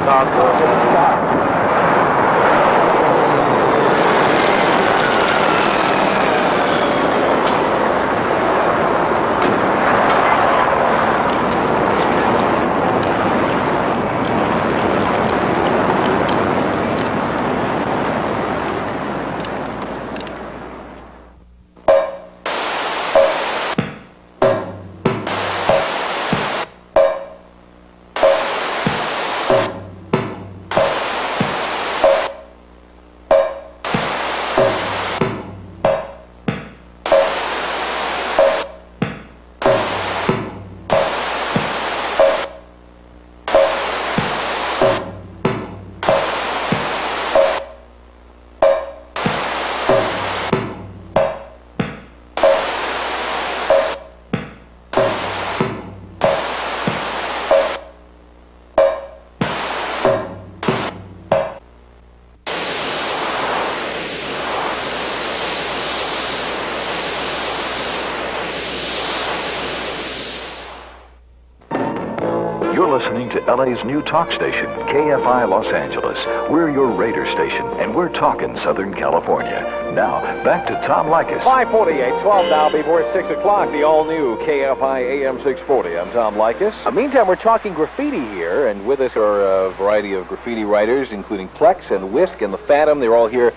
Stop. Stop. You're listening to LA's new talk station, KFI Los Angeles. We're your Raider station, and we're talking Southern California. Now, back to Tom Likas. 5:48, 12 now before 6 o'clock, the all-new KFI AM 640. I'm Tom Likas. Meantime, we're talking graffiti here, and with us are a variety of graffiti writers, including Plex and Whisk and the Phantom. They're all here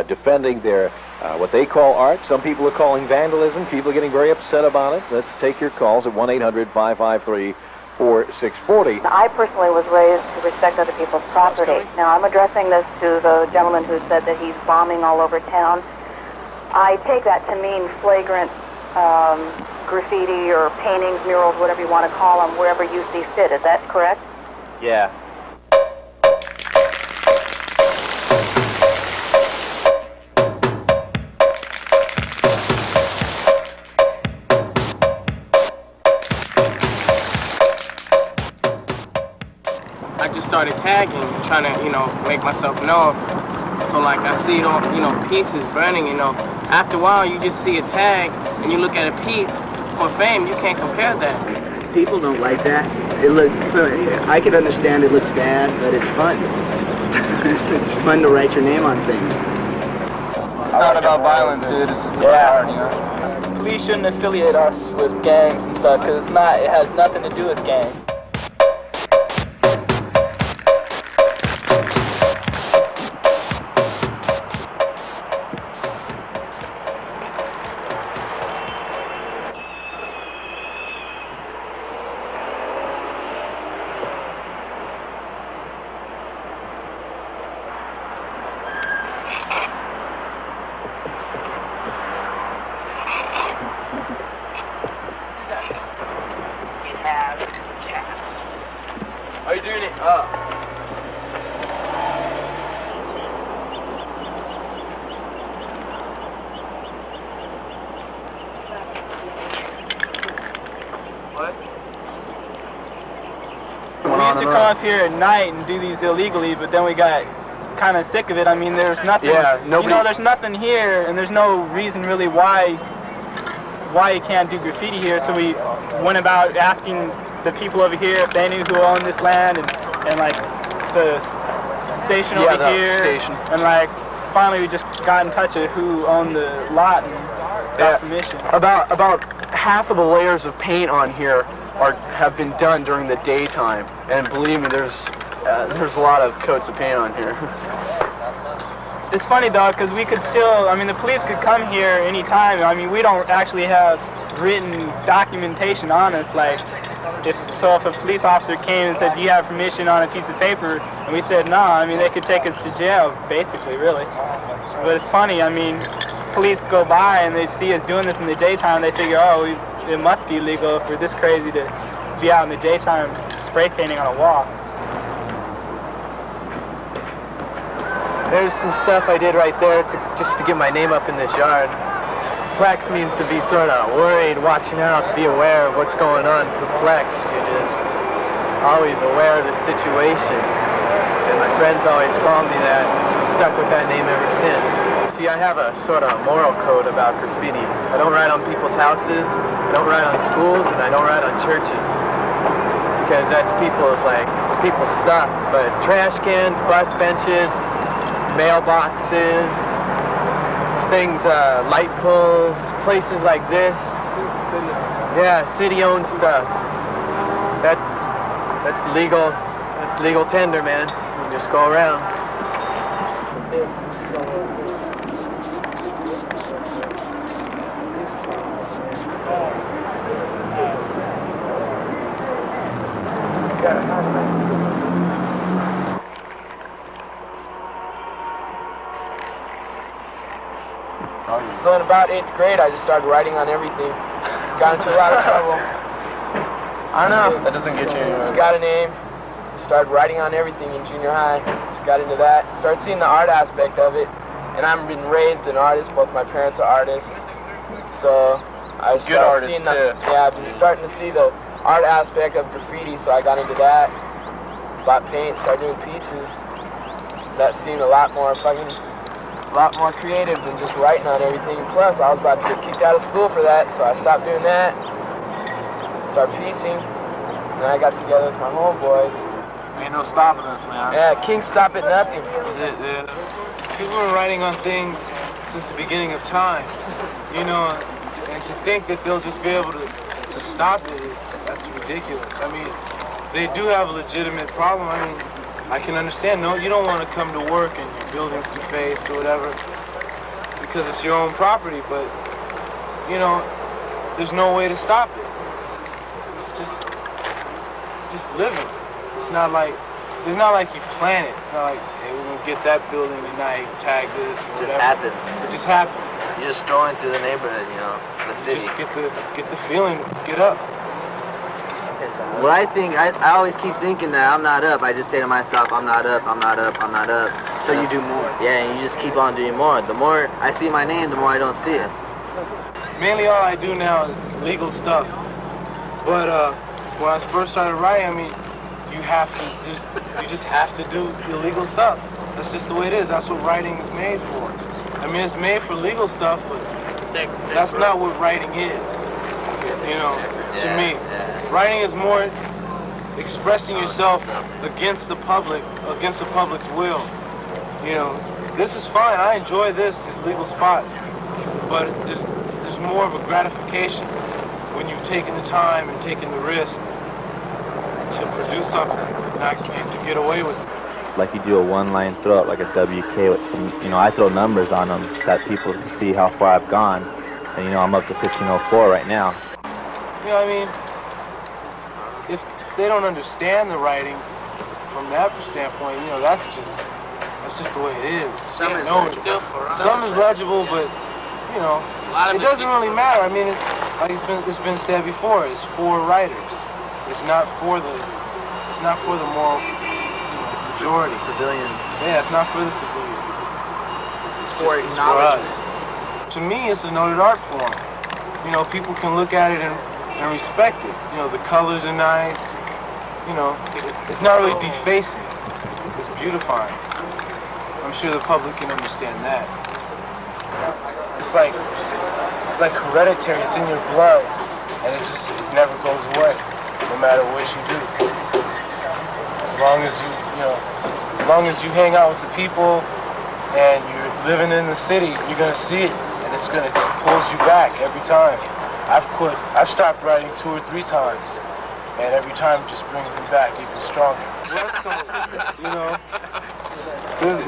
defending their what they call art. Some people are calling vandalism. People are getting very upset about it. Let's take your calls at 1-800-553-4640. I personally was raised to respect other people's property. Now, I'm addressing this to the gentleman who said that he's bombing all over town. I take that to mean flagrant graffiti or paintings, murals, whatever you want to call them, wherever you see fit. Is that correct? Yeah. I just started tagging, trying to, make myself known. So like I see it all, pieces burning, After a while you just see a tag and you look at a piece for fame, you can't compare that. People don't like that. It looks so. I can understand it looks bad, but it's fun. It's fun to write your name on things. It's not about violence, dude. It's about art, Police shouldn't affiliate us with gangs and stuff, because it has nothing to do with gangs. How you doing it? What? We used to come up here at night and do these illegally, but then we got kind of sick of it. I mean, there's nothing. Yeah, nobody. There's nothing here, and there's no reason really why you can't do graffiti here. So we went about asking the people over here if they knew who owned this land, and like the station over here. Station. And like finally we just got in touch with who owned the lot and got permission. About half of the layers of paint on here have been done during the daytime, and believe me, there's a lot of coats of paint on here. It's funny though, because we could still, the police could come here anytime. We don't actually have written documentation on us. Like, if a police officer came and said, do you have permission on a piece of paper? And we said, no, they could take us to jail, basically, really. But it's funny, police go by and they see us doing this in the daytime, they figure, oh, it must be legal if we're this crazy to be out in the daytime spray painting on a wall. There's some stuff I did right there just to get my name up in this yard. Plex means to be sort of worried, watching out, be aware of what's going on. Perplexed, you're just always aware of the situation. And my friends always call me that. I'm stuck with that name ever since. See, I have a sort of moral code about graffiti. I don't write on people's houses, I don't write on schools, and I don't write on churches. because that's it's people's stuff. But trash cans, bus benches, mailboxes, things, light poles, places like this. Yeah, city-owned stuff. That's legal. That's legal tender, man. You just go around. So in about 8th grade, I just started writing on everything. Got into a lot of trouble. I don't know. That doesn't get you anywhere. Just got a name. Started writing on everything in junior high. Just got into that. Started seeing the art aspect of it. And I've been raised an artist. Both my parents are artists. So I started seeing the, yeah, I've been starting to see the art aspect of graffiti. So I got into that. Bought paint. Started doing pieces. That seemed a lot more creative than just writing on everything. Plus, I was about to get kicked out of school for that, so I stopped doing that. Started piecing. And then I got together with my homeboys. Ain't no stopping us, man. Yeah, King stop at nothing. People are writing on things since the beginning of time, you know, and to think that they'll just be able to stop it that's ridiculous. I mean, they do have a legitimate problem. I mean, I can understand. No, you don't want to come to work and your building's defaced or whatever because it's your own property, but you know, there's no way to stop it. It's just living. It's not like you plan it. It's not like, hey, we're gonna get that building tonight, tag this or whatever. It just happens. It just happens. You're just strolling through the neighborhood, you know, the city. Just get the feeling, get up. Well, I think, I always keep thinking that I'm not up. I just say to myself, I'm not up, I'm not up, I'm not up. So you do more. Yeah, and you just keep on doing more. The more I see my name, the more I don't see it. Mainly all I do now is legal stuff. But when I first started writing, I mean, you just have to do illegal stuff. That's just the way it is. That's what writing is made for. I mean, it's made for legal stuff, but that's not what writing is. You know, to me. Writing is more expressing yourself against the public, against the public's will. You know, this is fine. I enjoy these legal spots, but there's more of a gratification when you've taken the time and taken the risk to produce something and to get away with it. Like you do a one-line throw, like a WK with some, you know, I throw numbers on them that people can see how far I've gone. And, you know, I'm up to 1504 right now. You know, I mean, if they don't understand the writing from that standpoint, you know, that's just the way it is. Some is legible, but you know, it doesn't really matter. I mean, like it's been said before, it's for writers. It's not for the moral, majority. Civilians. Yeah, it's not for the civilians. It's for us. To me, it's a noted art form. You know, people can look at it and respect it. You know, the colors are nice. You know, it's not really defacing. It's beautifying. I'm sure the public can understand that. It's like hereditary. It's in your blood, and it never goes away, no matter what you do. As long as you hang out with the people and you're living in the city, you're gonna see it, and it's gonna just pulls you back every time. I've stopped writing 2 or 3 times, and every time it just brings me back even stronger. West Coast, you know,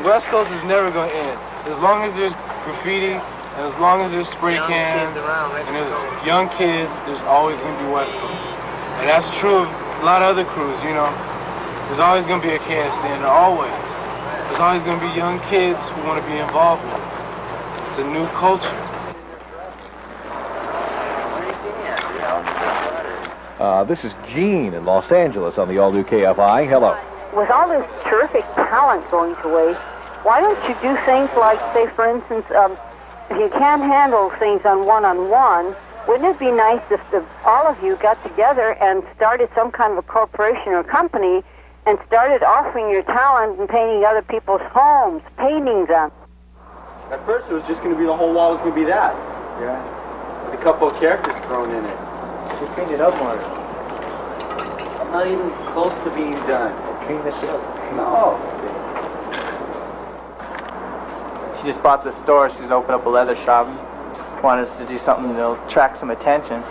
West Coast is never going to end. As long as there's graffiti, and as long as there's spray cans, and there's young kids, there's always going to be West Coast. And that's true of a lot of other crews, you know. There's always going to be a KSN, always. There's always going to be young kids who want to be involved with it. It's a new culture. This is Gene in Los Angeles on the all-new KFI. Hello. With all this terrific talent going to waste, why don't you do things like, say, for instance, if you can't handle things on one-on-one, wouldn't it be nice if all of you got together and started some kind of a corporation or company and started offering your talent and painting other people's homes, painting them? At first it was just going to be the whole wall was going to be that. Yeah. With a couple of characters thrown in it. We painted up more. Not even close to being done. Clean this shit up. No. She just bought this store. She's gonna open up a leather shop. Wanted us to do something that'll attract some attention.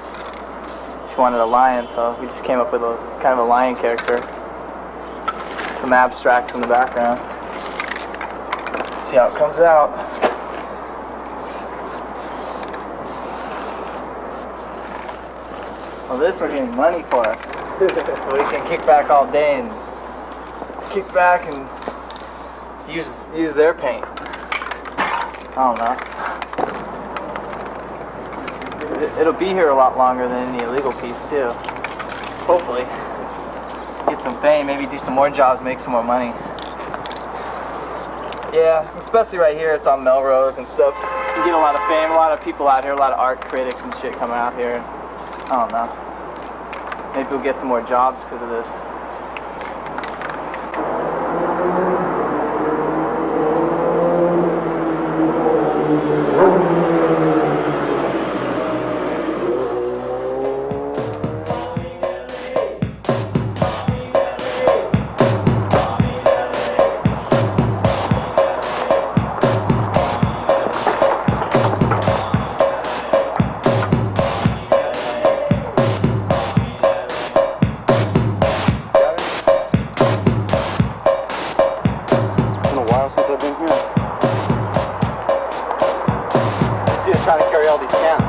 She wanted a lion, so we just came up with a kind of a lion character. Some abstracts in the background. See how it comes out. Well, this we're getting money for. So we can kick back all day and kick back and use their paint. I don't know. It'll be here a lot longer than any illegal piece too. Hopefully. Get some fame, maybe do some more jobs, make some more money. Yeah, especially right here, it's on Melrose and stuff. You get a lot of fame, a lot of people out here, a lot of art critics and shit coming out here. I don't know. Maybe we'll get some more jobs because of this. Trying to carry all these cans.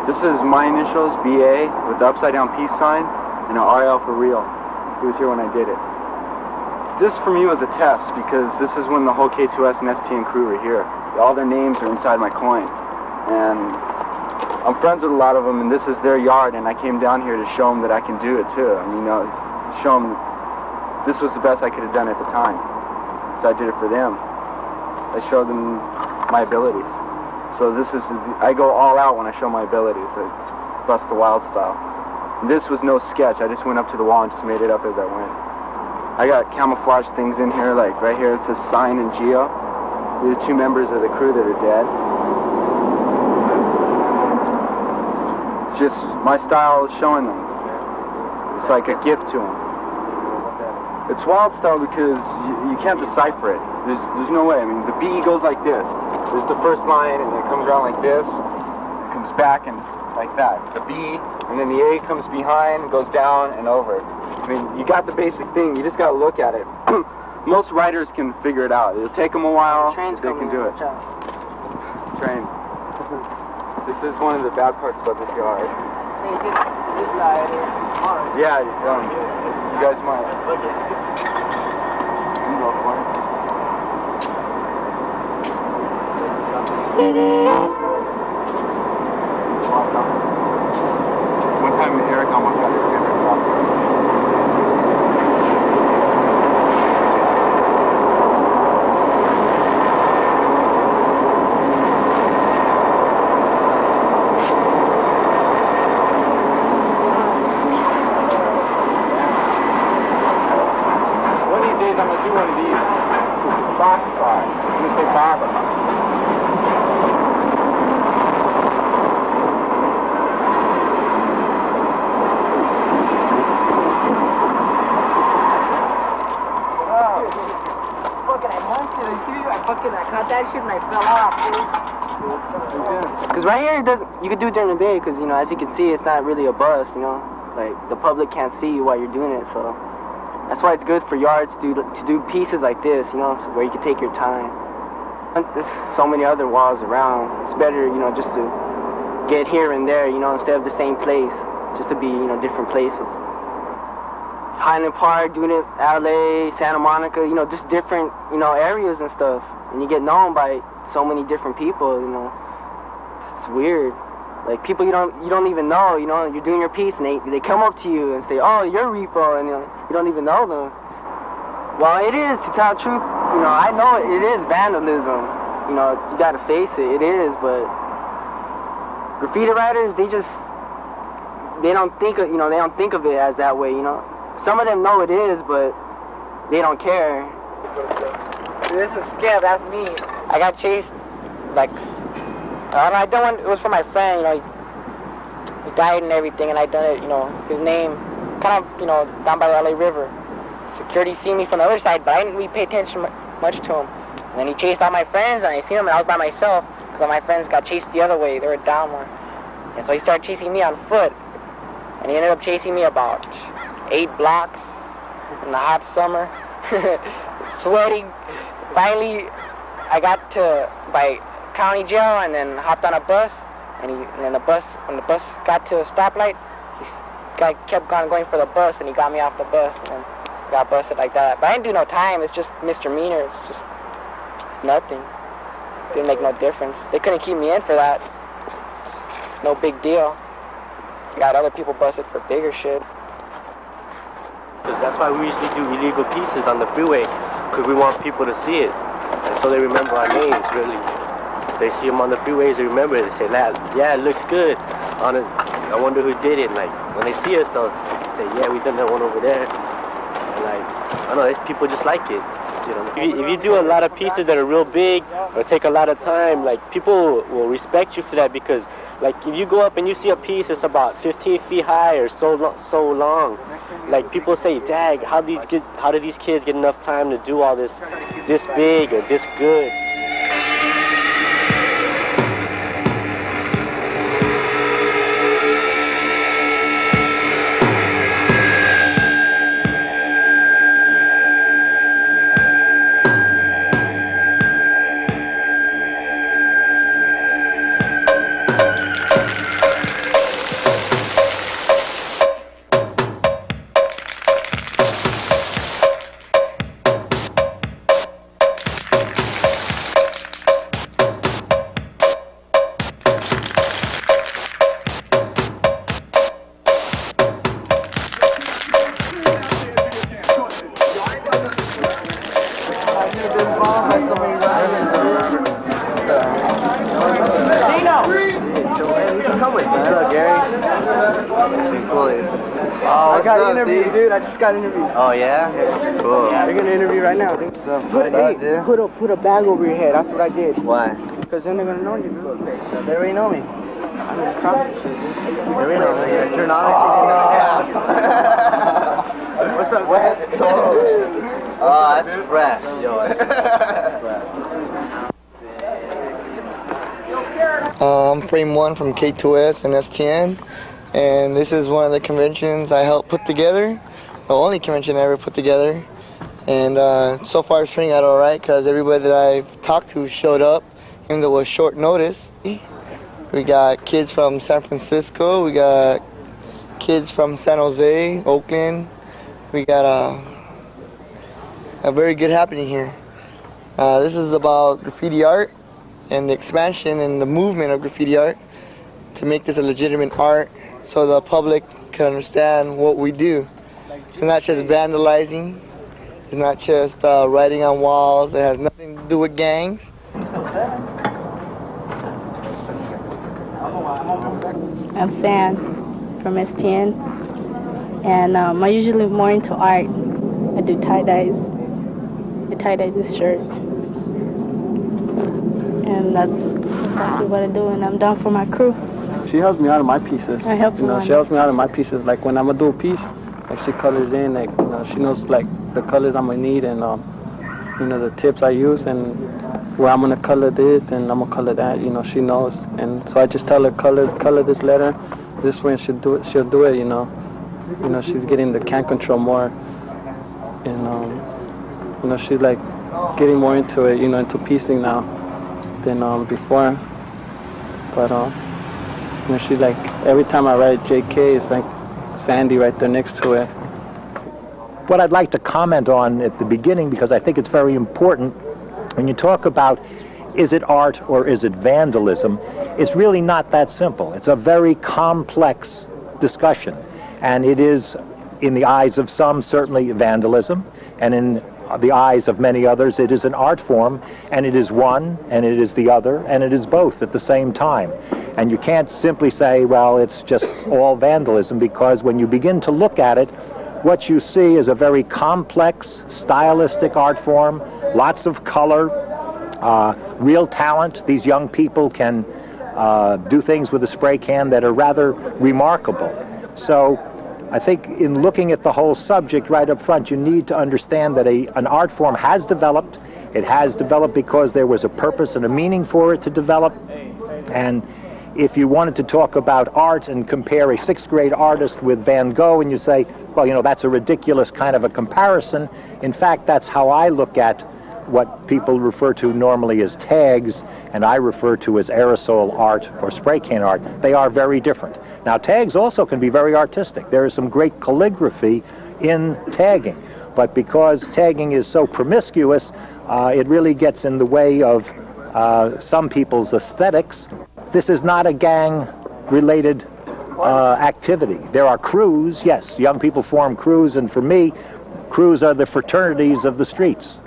This is my initials, BA, with the upside down peace sign, and an RL for real. He was here when I did it. This for me was a test because this is when the whole K2S and STN crew were here. All their names are inside my coin. And I'm friends with a lot of them, and this is their yard, and I came down here to show them that I can do it too. I mean, show them this was the best I could have done at the time. So I did it for them. I showed them my abilities. So this is, I go all out when I show my abilities. I bust the wild style. This was no sketch. I just went up to the wall and just made it up as I went. I got camouflage things in here, like right here it says Sign and Geo. These are two members of the crew that are dead. It's just my style is showing them. It's like a gift to them. It's wild style because you can't decipher it. There's no way. I mean, the B goes like this. There's the first line, and it comes around like this. It comes back and like that. It's a B, and then the A comes behind and goes down and over. I mean, you got the basic thing. You just got to look at it. Most writers can figure it out. It'll take them a while. They can do it. Train. This is one of the bad parts about this yard. Yeah, you guys might. You go for it. One time Eric almost got his dinner dropped. One of these days I'm going to do one of these boxcar. It's going to say Barbara. I caught that shit and I fell off, dude. Because right here, you could do it during the day, because, you know, as you can see, it's not really a bus, you know. Like, the public can't see you while you're doing it, so. That's why it's good for yards to do pieces like this, you know, where you can take your time. There's so many other walls around. It's better, you know, just to get here and there, you know, instead of the same place. Just to be, you know, different places. Highland Park, doing it, LA, Santa Monica, you know, just different, you know, areas and stuff. And you get known by so many different people, you know. It's weird. Like, people you don't even know, you know, you're doing your piece and they come up to you and say, oh, you're Repo, and you don't even know them. Well, it is, to tell the truth, you know, I know it is vandalism. You know, you gotta face it. It is, but graffiti writers, they don't think of, they don't think of it as that way. You know, some of them know it is, but they don't care. This is Skip. That's me. I got chased, like, I done one. It was for my friend. You know, he died and everything, and I done it. You know, his name, kind of, down by the LA River. Security seen me from the other side, but I didn't really pay attention much to him. And then he chased all my friends, and I seen him, and I was by myself, because my friends got chased the other way. They were down more. And so he started chasing me on foot. And he ended up chasing me about 8 blocks in the hot summer, sweating. Finally, I got to by county jail, and then hopped on a bus. And then when the bus got to a stoplight, he kept going for the bus, and he got me off the bus, and then got busted like that. But I didn't do no time. It's just misdemeanor. It's nothing. Didn't make no difference. They couldn't keep me in for that. No big deal. Got other people busted for bigger shit. That's why we usually do illegal pieces on the freeway, because we want people to see it, and so they remember our names. Really, if they see them on the freeways, they remember it. They say, "Yeah, it looks good." I wonder who did it. Like when they see us, they'll say, "Yeah, we done that one over there." And like, I don't know, there's people just like it. If you do a lot of pieces that are real big or take a lot of time, like people will respect you for that, because like if you go up and you see a piece that's about 15 feet high or so long, like people say, "Dag, how do these kids get enough time to do all this big or this good?" Got interviewed. Oh yeah? Cool. They're gonna interview right now. Put a bag over your head. That's what I did. Why? Because then they're gonna know you. They already know me. I'm in crowd shit, dude. They already know me. You're turn on. What's up, Wes? Oh, that's fresh, yo. I'm Frame 1 from K2S and STN, and this is one of the conventions I helped put together. The only convention I ever put together, and so far it's turning out all right, because everybody that I've talked to showed up, even though it was short notice. We got kids from San Francisco, we got kids from San Jose, Oakland. We got a very good happening here. This is about graffiti art and the expansion and the movement of graffiti art to make this a legitimate art, so the public can understand what we do. It's not just vandalizing, it's not just writing on walls, it has nothing to do with gangs. I'm Sam from STN, and I'm usually more into art. I do tie-dyes. I tie-dye this shirt. And that's exactly what I do, and I'm done for my crew. She helps me out of my pieces. I help you. She helps me out of my pieces. Like when I'm gonna do a piece, like she colors in, like she knows like the colors I'm gonna need, and the tips I use, and where I'm gonna color this and I'm gonna color that. She knows, and so I just tell her color this letter this way, and she'll do it. She's getting the can control more, and she's like getting more into it, into piecing now than before. But she's like, every time I write JK, it's like Sandy right there next to it. What I'd like to comment on at the beginning, because I think it's very important, when you talk about is it art or is it vandalism, it's really not that simple. It's a very complex discussion, and it is, in the eyes of some, certainly vandalism, and in the eyes of many others, it is an art form, and it is one, and it is the other, and it is both at the same time. And you can't simply say, well, it's just all vandalism, because when you begin to look at it, what you see is a very complex, stylistic art form, lots of color, real talent. These young people can do things with a spray can that are rather remarkable. So I think in looking at the whole subject right up front, you need to understand that an art form has developed. It has developed because there was a purpose and a meaning for it to develop. And if you wanted to talk about art and compare a 6th grade artist with Van Gogh, and you say, well, you know, that's a ridiculous kind of a comparison. In fact, that's how I look at what people refer to normally as tags, and I refer to as aerosol art or spray can art. They are very different. Now, tags also can be very artistic. There is some great calligraphy in tagging, but because tagging is so promiscuous, it really gets in the way of some people's aesthetics. This is not a gang-related activity. There are crews, yes, young people form crews, and for me, crews are the fraternities of the streets.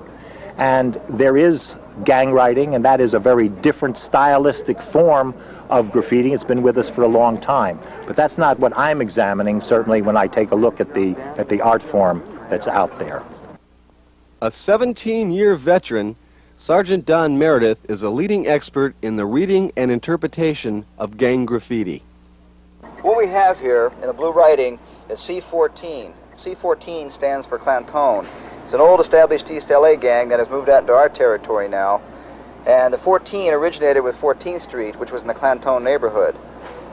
And there is gang writing, and that is a very different stylistic form of graffiti. It's been with us for a long time. But that's not what I'm examining, certainly, when I take a look at the art form that's out there. A 17-year veteran, Sergeant Don Meredith is a leading expert in the reading and interpretation of gang graffiti. What we have here in the blue writing is C14. C14 stands for Clantone. It's an old established East LA gang that has moved out into our territory now. And the 14 originated with 14th Street, which was in the Clantone neighborhood.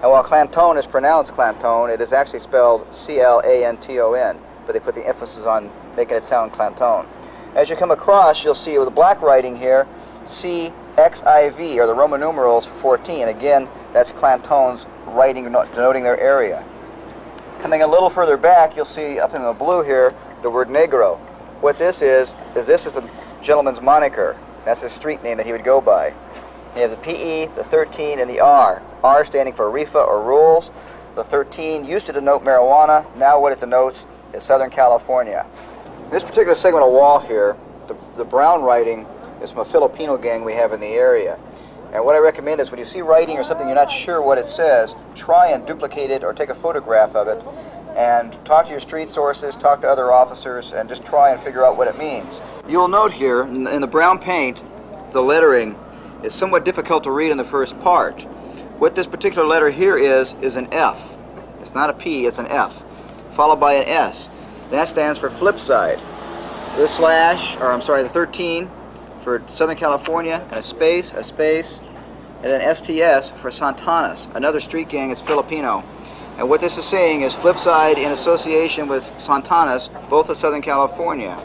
And while Clantone is pronounced Clantone, it is actually spelled C-L-A-N-T-O-N, but they put the emphasis on making it sound Clantone. As you come across, you'll see with the black writing here, C-X-I-V, or the Roman numerals for 14. Again, that's Clantone's writing denoting their area. Coming a little further back, you'll see up in the blue here, the word Negro. What this is this is a gentleman's moniker. That's his street name that he would go by. You have the P-E, the 13, and the R. R standing for Reefa or rules. The 13 used to denote marijuana. Now what it denotes is Southern California. This particular segment of wall here, the brown writing is from a Filipino gang we have in the area. And what I recommend is when you see writing or something you're not sure what it says, try and duplicate it or take a photograph of it and talk to your street sources, talk to other officers, and just try and figure out what it means. You'll note here in the brown paint, the lettering is somewhat difficult to read in the first part. What this particular letter here is an F. It's not a P, it's an F, followed by an S. That stands for flip side. The the 13 for Southern California, and a space, and then STS for Santanas. Another street gang is Filipino. And what this is saying is flip side in association with Santanas, both of Southern California.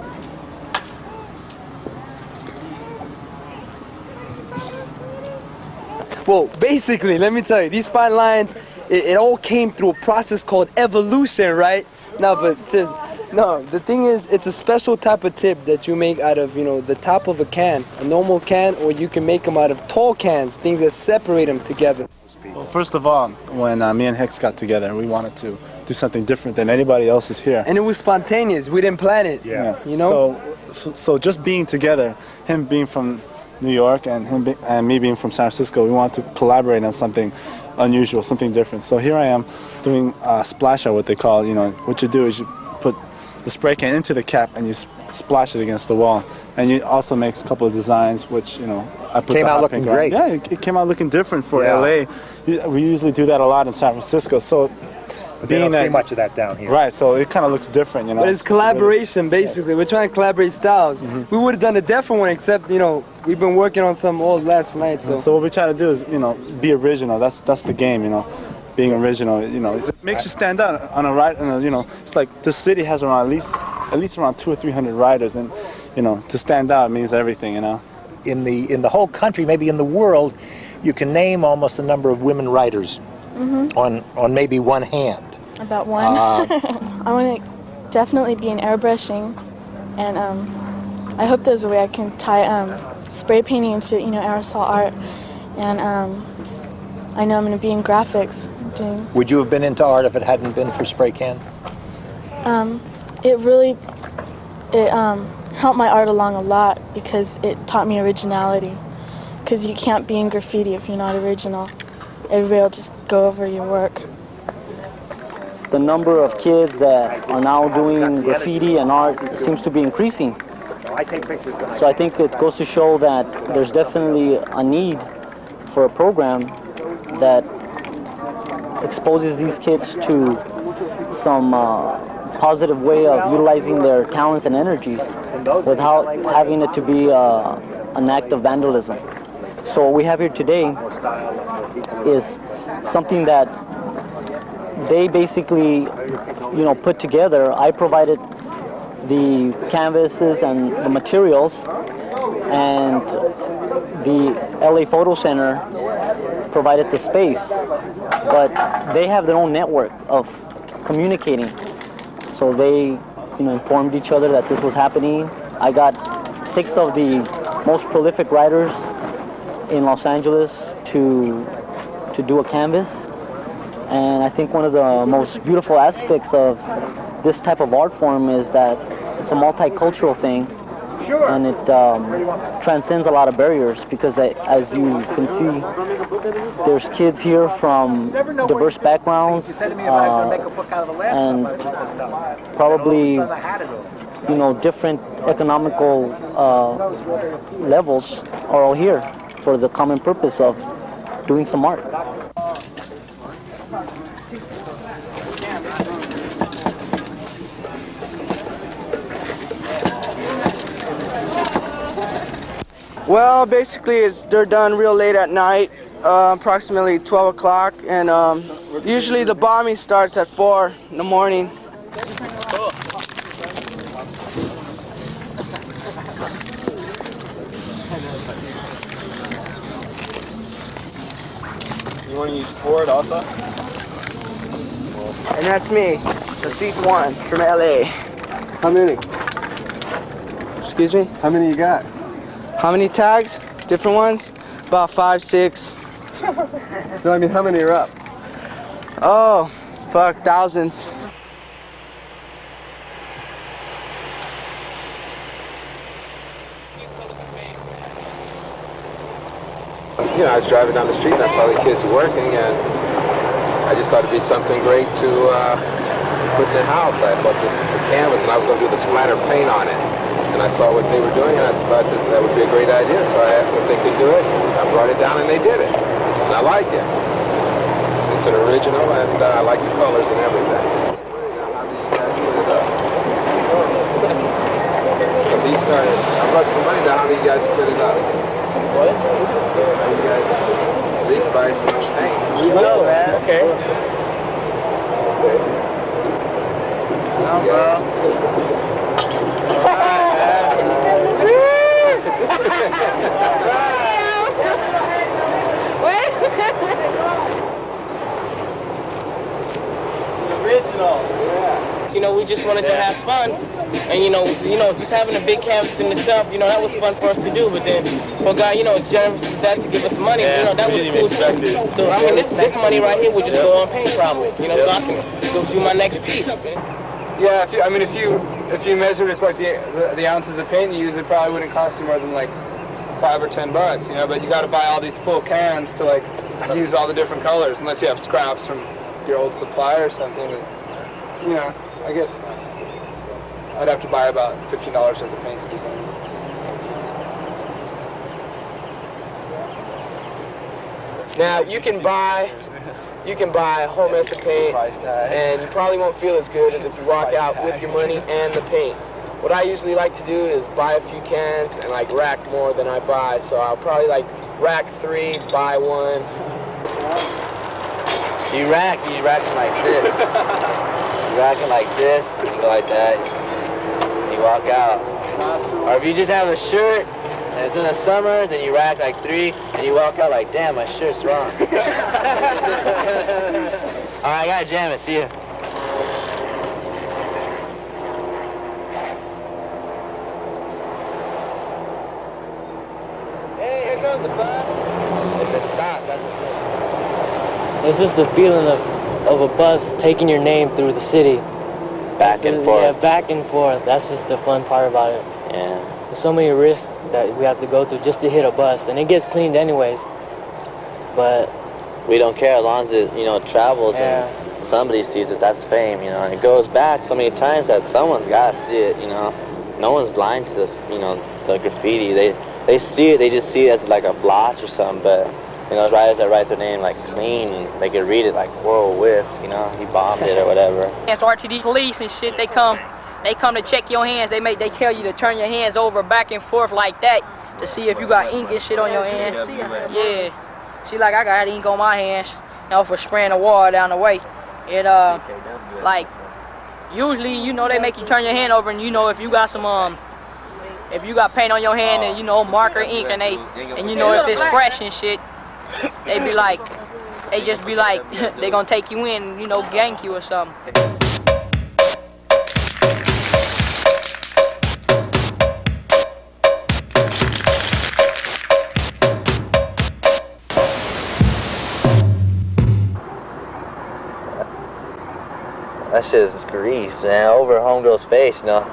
Well, basically, let me tell you, these fine lines, it all came through a process called evolution, right? No, but seriously, no, the thing is, it's a special type of tip that you make out of, the top of a can, a normal can, or you can make them out of tall cans, things that separate them together. Well, first of all, when me and Hicks got together, we wanted to do something different than anybody else is here. And it was spontaneous. We didn't plan it. Yeah. So just being together, him being from New York and me being from San Francisco, we wanted to collaborate on something unusual, something different. So here I am doing splash art, what they call. What you do is you put the spray can into the cap and you splash it against the wall. And you also make a couple of designs, which I put came out looking great. Yeah, it came out looking different for LA. We usually do that a lot in San Francisco. So they don't see much of that down here. Right, so it kind of looks different, But it's collaboration, basically. We're trying to collaborate styles. We would have done a different one, except, we've been working on some old last night. So what we try to do is, be original. That's the game, being original. It makes you stand out on a ride. It's like this city has around at least around 200 or 300 riders, and to stand out means everything. In the whole country, maybe in the world, you can name almost the number of women writers on maybe one hand. About one. I want to definitely be in airbrushing, and I hope there's a way I can tie spray painting into aerosol art, and I know I'm going to be in graphics. Would you have been into art if it hadn't been for spray can? helped my art along a lot because it taught me originality. Because you can't be in graffiti if you're not original. Everybody will just go over your work. The number of kids that are now doing graffiti and art seems to be increasing. So I think it goes to show that there's definitely a need for a program that exposes these kids to some positive way of utilizing their talents and energies without having it to be an act of vandalism. So what we have here today is something that they basically, put together. I provided the canvases and the materials, and the LA Photo Center provided the space. But they have their own network of communicating. So they, informed each other that this was happening. I got 6 of the most prolific writers in Los Angeles to do a canvas. And I think one of the most beautiful aspects of this type of art form is that it's a multicultural thing, and it transcends a lot of barriers, because as you can see, there's kids here from diverse backgrounds, and probably different economical levels are all here for the common purpose of doing some art. Well, basically they're done real late at night, approximately 12 o'clock, and usually the bombing starts at 4 in the morning. You want to use Ford also? And that's me, the thief one from LA. How many? Excuse me? How many you got? How many tags? Different ones? About 5, 6. No, I mean, how many are up? Oh, fuck, thousands. I was driving down the street and I saw the kids working, and I just thought it'd be something great to put in the house. I bought the canvas and I was going to do the splatter paint on it. And I saw what they were doing, and I thought that would be a great idea. So I asked them if they could do it. I brought it down, and they did it. And I like it. It's an original, and I like the colors and everything. How do you guys put it up? Because he started. I brought some money down. How do you guys put it up? What? How do you guys at least buy some paint? You will, man. Okay. Okay. No, bro. Original. Yeah. We just wanted to have fun, and just having a big canvas in itself, that was fun for us to do. But then, for God, it's generous as that to give us money. Yeah, that was cool too. So I mean, this money right here would just go on paint probably. So I can go do my next piece. Yeah, if you measured it like the ounces of paint you use, it probably wouldn't cost you more than like $5 or $10, But you got to buy all these full cans to use all the different colors, unless you have scraps from your old supplier or something. But, I guess I'd have to buy about $15 worth of paint to do something. Now you can buy a whole mess of paint, and you probably won't feel as good as if you walk out with your money and the paint. What I usually like to do is buy a few cans and rack more than I buy. So I'll probably rack 3, buy 1. You rack it like this. You rack it like this, and you go like that, and you walk out. Or if you just have a shirt, and it's in the summer, then you rack like 3, and you walk out like, damn, my shirt's wrong. All right, I gotta jam it, see ya. Hey, here comes the bus. If it stops, that's the thing. It's just the feeling of a bus taking your name through the city. back and forth. Yeah, back and forth. That's just the fun part about it. Yeah. There's so many risks that we have to go through just to hit a bus, and it gets cleaned anyways. But we don't care as long as it, you know, travels and somebody sees it. That's fame, you know. And it goes back so many times that someone's got to see it, you know. No one's blind to the, you know, the graffiti. They see it. They just see it as like a blotch or something. But you know, writers that write their name like clean, and they can read it like, whoa, Whisk, you know, he bombed it or whatever. And so RTD police and shit, they come to check your hands. They tell you to turn your hands over back and forth like that to see if you got ink and shit on your hands. Yeah. See, like I got ink on my hands, you know, for spraying the water down the way. It like usually, you know, they make you turn your hand over, and you know, if you got some if you got paint on your hand and, you know, marker ink, and you know, if it's fresh and shit, they just be like they gonna take you in, you know, gank you or something. That shit is grease, man, over homegirl's face, you know.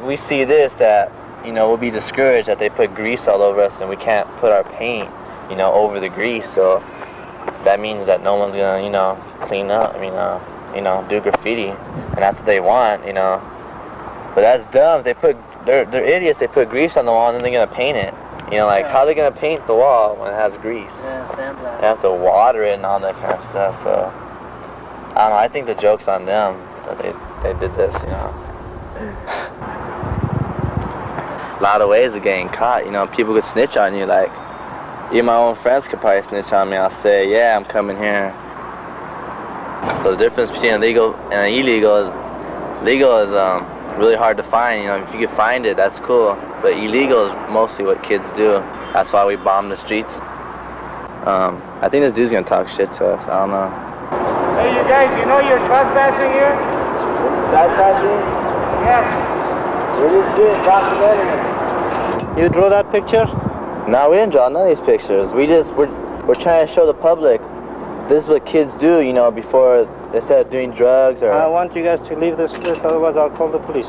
We see this, that, you know, we'll be discouraged that they put grease all over us and we can't put our paint, you know, over the grease, so that means that no one's gonna, you know, clean up, you know, do graffiti, and that's what they want, you know. But that's dumb. They're idiots. They put grease on the wall and then they're gonna paint it. You know, like, how are they gonna paint the wall when it has grease? Yeah, sandblast. They have to water it and all that kind of stuff, so I don't know, I think the joke's on them that they did this, you know. A lot of ways of getting caught, you know. People could snitch on you, like, even my own friends could probably snitch on me. I'll say, yeah, I'm coming here. So the difference between illegal and illegal is, legal is really hard to find, you know. If you can find it, that's cool. But illegal is mostly what kids do. That's why we bomb the streets. I think this dude's gonna talk shit to us, I don't know. Hey, you guys, you know you're trespassing here? Trespassing? Yes. We're just doing documentary. You drew that picture? No, we didn't draw none of these pictures. We're trying to show the public this is what kids do, you know, before instead of doing drugs or... I want you guys to leave this place, otherwise I'll call the police.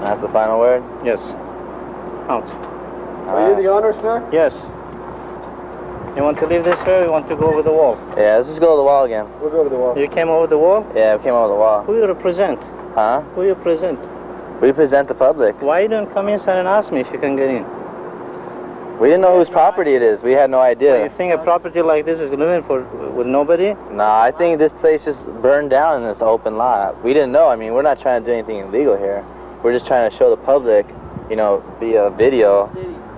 That's the final word? Yes. Out. Are you the owner, sir? Yes. You want to leave this way, or you want to go over the wall? Yeah, let's just go to the wall again. We'll go to the wall. You came over the wall? Yeah, we came over the wall. Who you represent? Huh? Who you present? We present the public. Why you didn't come inside and ask me if you can get in? We didn't know whose property it is. We had no idea. So you think a property like this is living with nobody? Nah, I think this place just burned down in this open lot. We didn't know. I mean, we're not trying to do anything illegal here. We're just trying to show the public, you know, via video,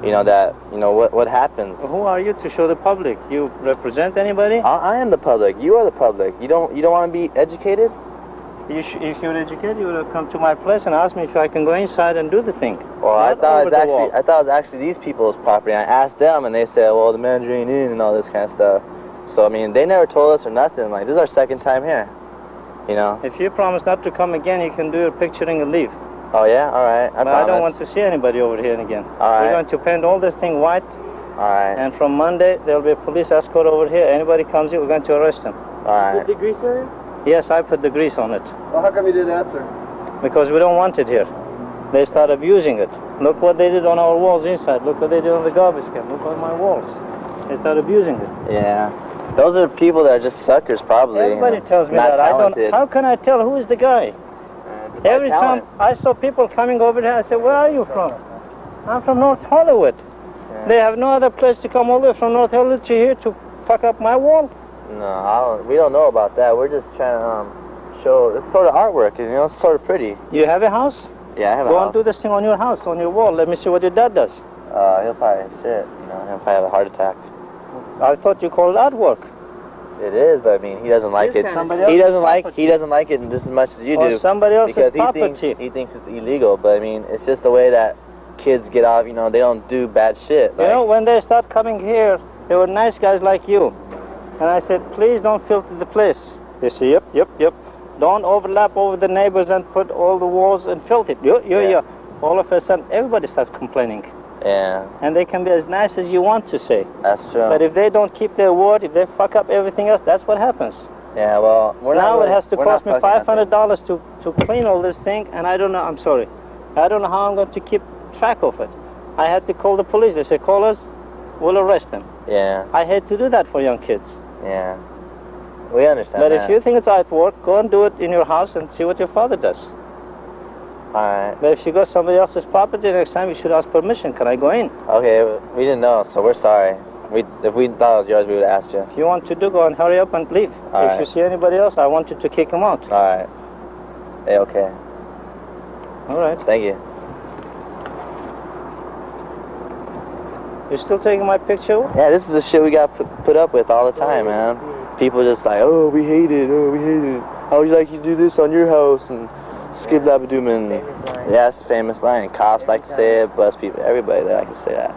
you know, that, you know, what happens. Who are you to show the public? You represent anybody? I am the public. You are the public. You don't want to be educated? If you were educated, you would have come to my place and asked me if I can go inside and do the thing. Well, I thought it was actually these people's property. I asked them, and they said, well, the manager ain't in and all this kind of stuff. So I mean, they never told us or nothing. Like, this is our second time here, you know. If you promise not to come again, you can do your picturing and leave. Oh yeah, all right. But I don't want to see anybody over here again. All right. We're going to paint all this thing white. All right. And from Monday, there'll be a police escort over here. Anybody comes here, we're going to arrest them. All right. Put the grease on it? Yes, I put the grease on it. Well, how come you did that, sir? Because we don't want it here. They start abusing it. Look what they did on our walls inside. Look what they did on the garbage can. Look on my walls. They start abusing it. Yeah. Those are people that are just suckers, probably. Everybody tells me that. Talented. How can I tell who is the guy? Every time I saw people coming over here, I said, where are you from? I'm from North Hollywood. Yeah. They have no other place to come all the way from North Hollywood to here to fuck up my wall. No, we don't know about that. We're just trying to show, it's sort of artwork, you know, it's sort of pretty. You have a house? Yeah, I have a house. house. Go and do this thing on your house, on your wall. Let me see what your dad does. He'll probably, you know, he'll probably have a heart attack. I thought you called it artwork. It is, but I mean, he doesn't like it. He doesn't like it just as much as you do. Or somebody else's property. He thinks it's illegal, but I mean, it's just the way that kids get off, you know, they don't do bad shit. You know, when they start coming here, they were nice guys like you. And I said, please don't filter the place. They say, yep. Don't overlap over the neighbors and put all the walls and filter it. Yeah. All of a sudden, everybody starts complaining. Yeah. And they can be as nice as you want to say. That's true. But if they don't keep their word, if they fuck up everything else, that's what happens. Yeah, well, now it has to cost me $500 to to clean all this thing, and I don't know, I'm sorry, I don't know how I'm going to keep track of it. I had to call the police. They said, call us, we'll arrest them. Yeah. I hate to do that for young kids. Yeah. We understand But that. if you think it's artwork, go and do it in your house and see what your father does. Alright. But if you go somebody else's property, next time you should ask permission. Can I go in? Okay, we didn't know, so we're sorry. If we thought it was yours, we would have asked you. If you want to do, go and hurry up and leave. All if you see anybody else, I want you to kick them out. Alright. Hey, okay. Alright. Thank you. You're still taking my picture? Yeah, this is the shit we got put up with all the time, man. People just like, oh, we hate it, oh, we hate it. How would you like to do this on your house? And skip labadoom, and yeah, it's a famous line. Cops like to say it, bus people, everybody they like to say that.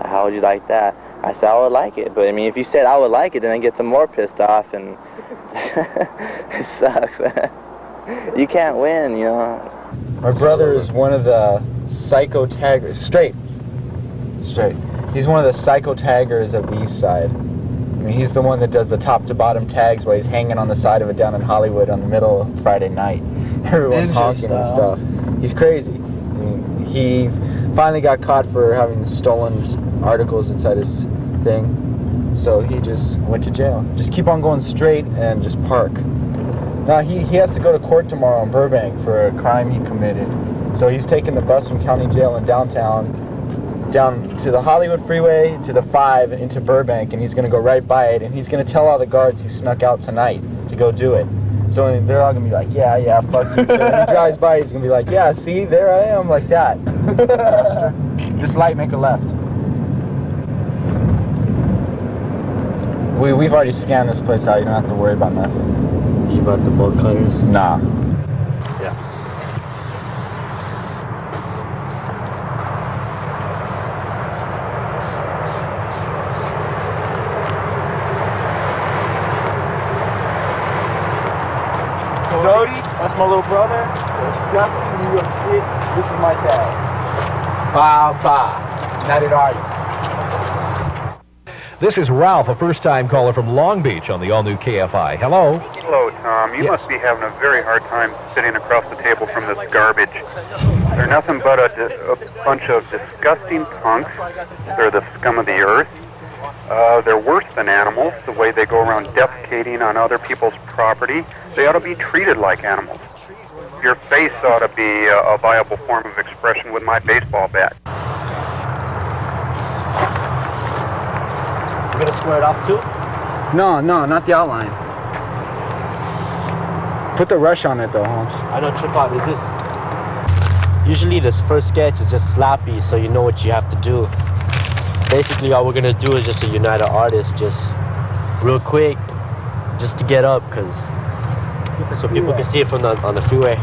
How would you like that? I said I would like it, but I mean, if you said I would like it, then I get some more pissed off, and it sucks, man. You can't win, you know. My brother is one of the psycho taggers. Straight. He's one of the psycho taggers of the East Side. I mean, he's the one that does the top to bottom tags while he's hanging on the side of it down in Hollywood on the middle of Friday night. Everyone's honking and stuff. He's crazy. I mean, he finally got caught for having stolen articles inside his thing, so he just went to jail. Just keep on going straight and just park. Now he has to go to court tomorrow in Burbank for a crime he committed. So he's taking the bus from county jail in downtown down to the Hollywood freeway to the 5 into Burbank, and he's going to go right by it, and he's going to tell all the guards he snuck out tonight to go do it. So they're all going to be like, yeah, fuck you. So when he drives by, he's going to be like, yeah, see, there I am, like that. This light, make a left. We've already scanned this place out. You don't have to worry about nothing. You about the bolt cutters? Nah. Yeah. Zodi, that's my little brother. That's Dustin, New York City. This is my tag. United Artists. This is Ralph, a first-time caller from Long Beach on the all-new KFI. Hello. Hello, Tom. You must be having a very hard time sitting across the table from this garbage. They're nothing but a bunch of disgusting punks. They're the scum of the earth. They're worse than animals, the way they go around defecating on other people's property. They ought to be treated like animals. Your face ought to be a viable form of expression with my baseball bat. You're gonna square it off too? No, not the outline. Put the rush on it though, Holmes. I don't trip out. Is this? Usually this first sketch is just sloppy, so you know what you have to do. Basically, all we're gonna do is just a United Artists, just real quick, just to get up, so people can see it from on the freeway.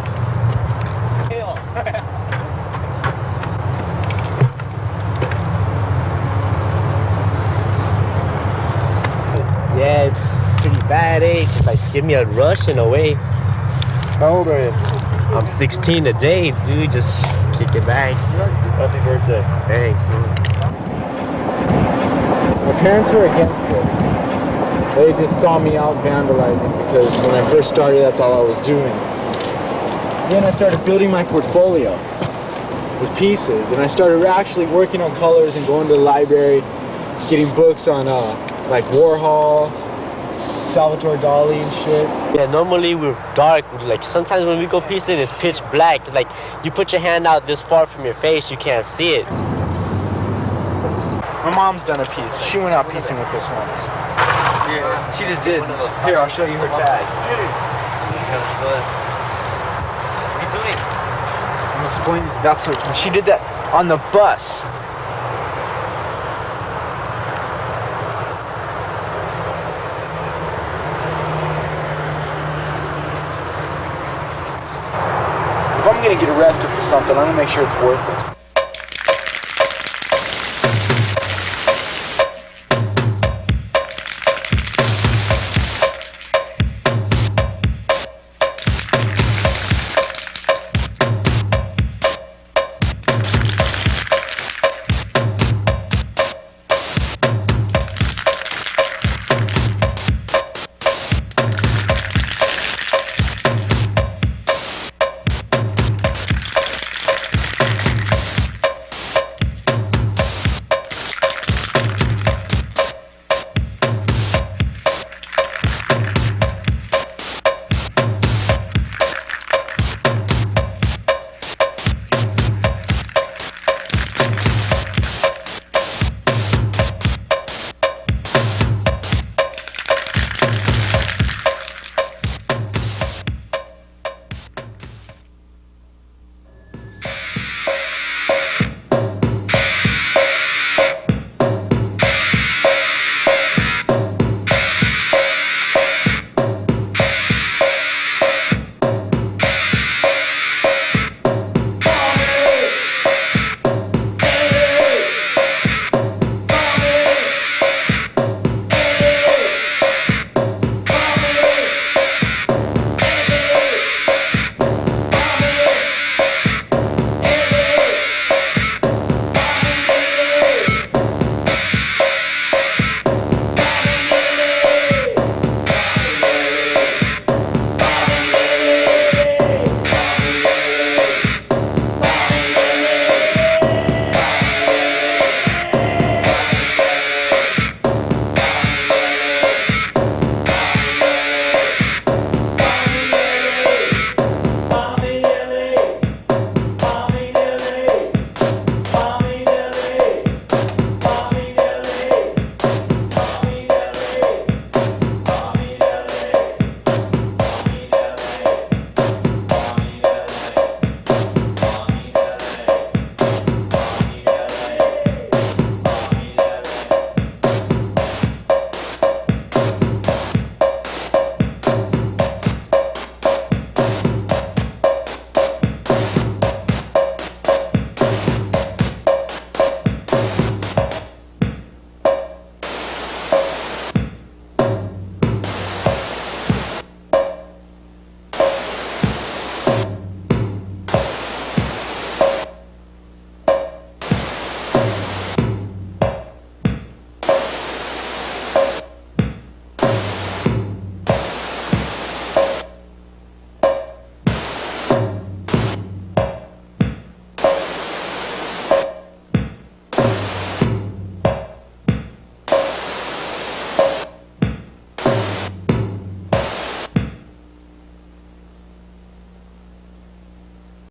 Yeah, it's pretty bad, eh? Just like give me a rush in a way. How old are you? I'm 16 today, dude. Just kick it back. Happy birthday. Thanks. My parents were against this. They just saw me out vandalizing because when I first started, that's all I was doing. Then I started building my portfolio with pieces, and I started actually working on colors and going to the library, getting books on like Warhol, Salvatore Dali and shit. Yeah, normally we're dark. Like sometimes when we go piecing, it's pitch black. Like you put your hand out this far from your face, you can't see it. My mom's done a piece. She went out piecing with this once. Yeah, she just did. Here, I'll show you her tag. What are you doing? I'm explaining. That's her. She did that on the bus. If I'm gonna get arrested for something, I'm gonna make sure it's worth it.